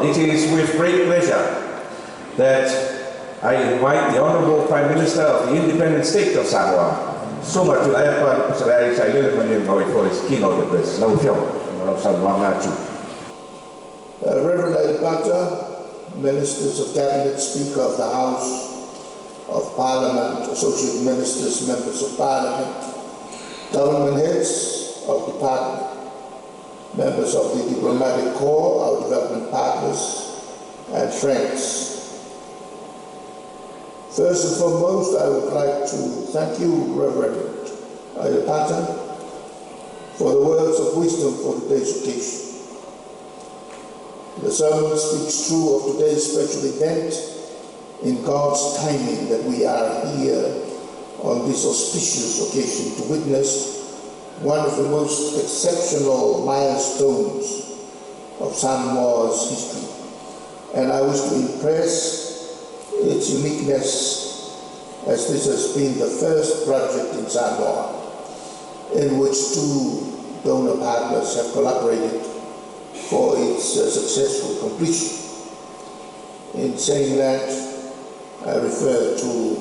it is with great pleasure that I invite the Honourable Prime Minister of the Independent State of Samoa, Suma to Airport, Sarai Sailor Manimoi for his keynote address. No film, no Samoa. Reverend Aero-Bridges, Ministers of Cabinet, Speaker of the House of Parliament, Associate Ministers, Members of Parliament, Government Heads of Department, members of the Diplomatic Corps, our development partners, and friends. First and foremost, I would like to thank you, Reverend Aero-Bridges, for the words of wisdom for today's occasion. The sermon speaks true of today's special event in God's timing that we are here on this auspicious occasion to witness one of the most exceptional milestones of Samoa's history. And I wish to impress its uniqueness, as this has been the first project in Samoa in which two donor partners have collaborated for its successful completion. In saying that, I refer to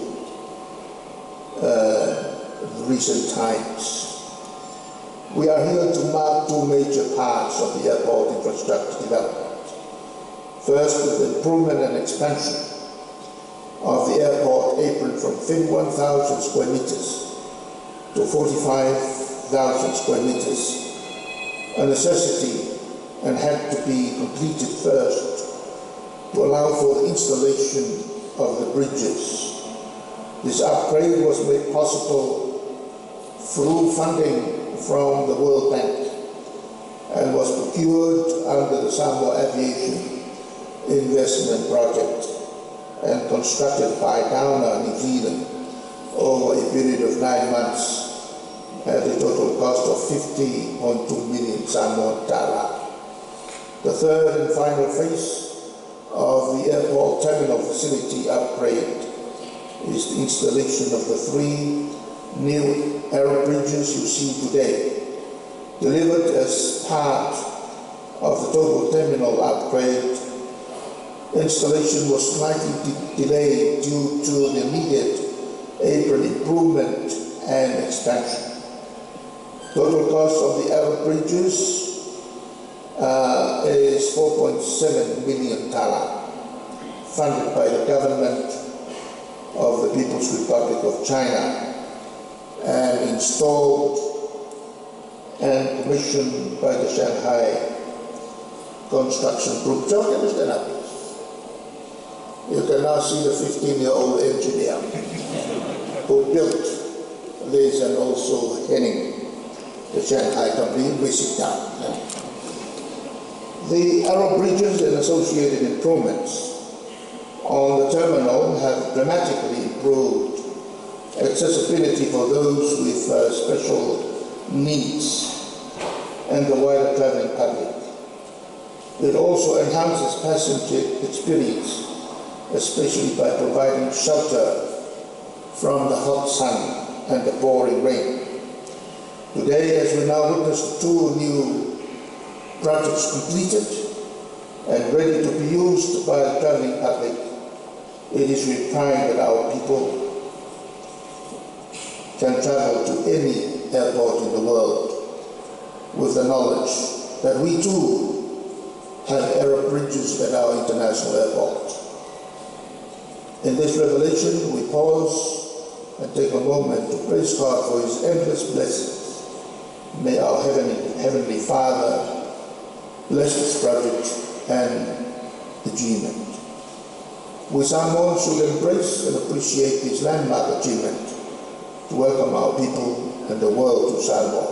recent times. We are here to mark two major parts of the airport infrastructure development. First, with the improvement and expansion of the airport apron from 51,000 square meters to 45,000 square meters, a necessity and had to be completed first to allow for the installation of the bridges. This upgrade was made possible through funding from the World Bank and was procured under the Samoa Aviation Investment Project and constructed by Downer, New Zealand, over a period of 9 months at a total cost of 50.2 million Samoan dollar. The third and final phase of the airport terminal facility upgrade is the installation of the 3 new Aero-Bridges you see today. Delivered as part of the total terminal upgrade, installation was slightly delayed due to the needed apron improvement and expansion. Total cost of the Aero-Bridges is 4.7 million tala, funded by the government of the People's Republic of China and installed and commissioned by the Shanghai Construction Group. John, can you stand up, please? You can now see the 15-year-old engineer who built this and also heading the Shanghai company. We sit down. The Aero-Bridges and associated improvements on the terminal have dramatically improved accessibility for those with special needs and the wider traveling public. It also enhances passenger experience, especially by providing shelter from the hot sun and the pouring rain. Today, as we now witness 2 new projects completed and ready to be used by the traveling public, it is with pride that our people can travel to any airport in the world with the knowledge that we too have Aero-Bridges at our international airport. In this revelation, we pause and take a moment to praise God for His endless blessings. May our Heavenly Father bless this project and achievement. We Samoans should embrace and appreciate this landmark achievement to welcome our people and the world to Samoa.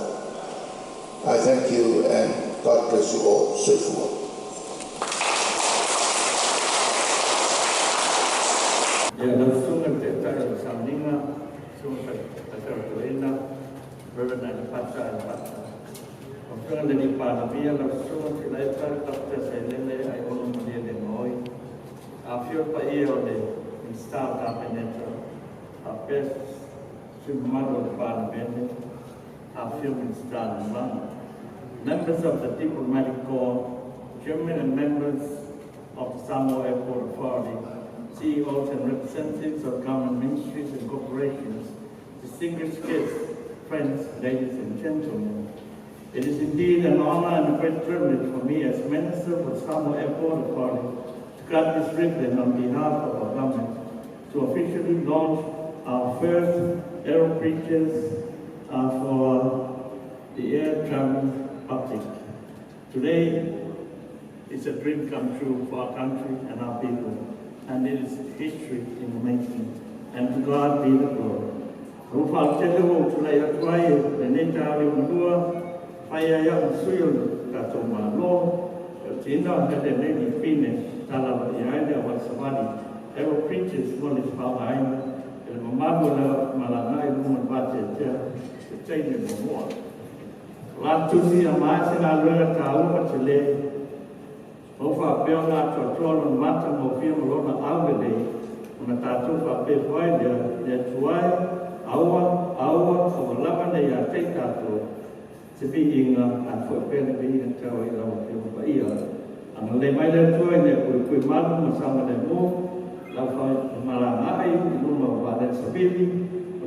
I thank you and God bless you all. Safe work. Members of the Diplomatic Corps, Chairman and members of the Samoa Airport Authority, CEOs and representatives of government ministries and corporations, distinguished guests, friends, ladies and gentlemen. It is indeed an honor and a great privilege for me as Minister for Samoa Airport Authority to grant this ribbon on behalf of our government to officially launch our first Aero-Bridges for the air travel public. Today is a dream come true for our country and our people, and it is history in the making, and to God be the glory. Rufal Telugu tulay atway lenita yungua faya yang suyul katuma lo tina hade neni fine tala yaida wasawadi Aero-Bridges molis pauain el mamabula malangai luman bace te chaine mo la tusi amasi na lura tau patele ofa peona totolo mata mo fio lona awele una tatu pa pe voida de tuai awa ko lama ne ya te tatu se bi inga an fo pe ne bi ne tau ila o fio pa ia ang le mai le tuai ne ku malu masama de mo la fa malanga ai luma ba de sabili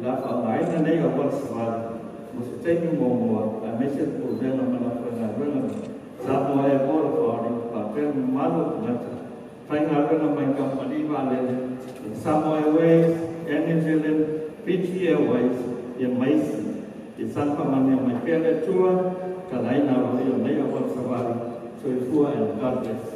la fa mai na ne o pa sawal mo se te mo a mese ko de na mala fa na rena Samoa Airport Authority pa pe malu na fa nga rena mai company ba le Samoa Airways and New Zealand Fiji Airways yang maisi di Santa Maria Michaela Tua, Kalaina Royo Nea Wansawari, so it's and God bless.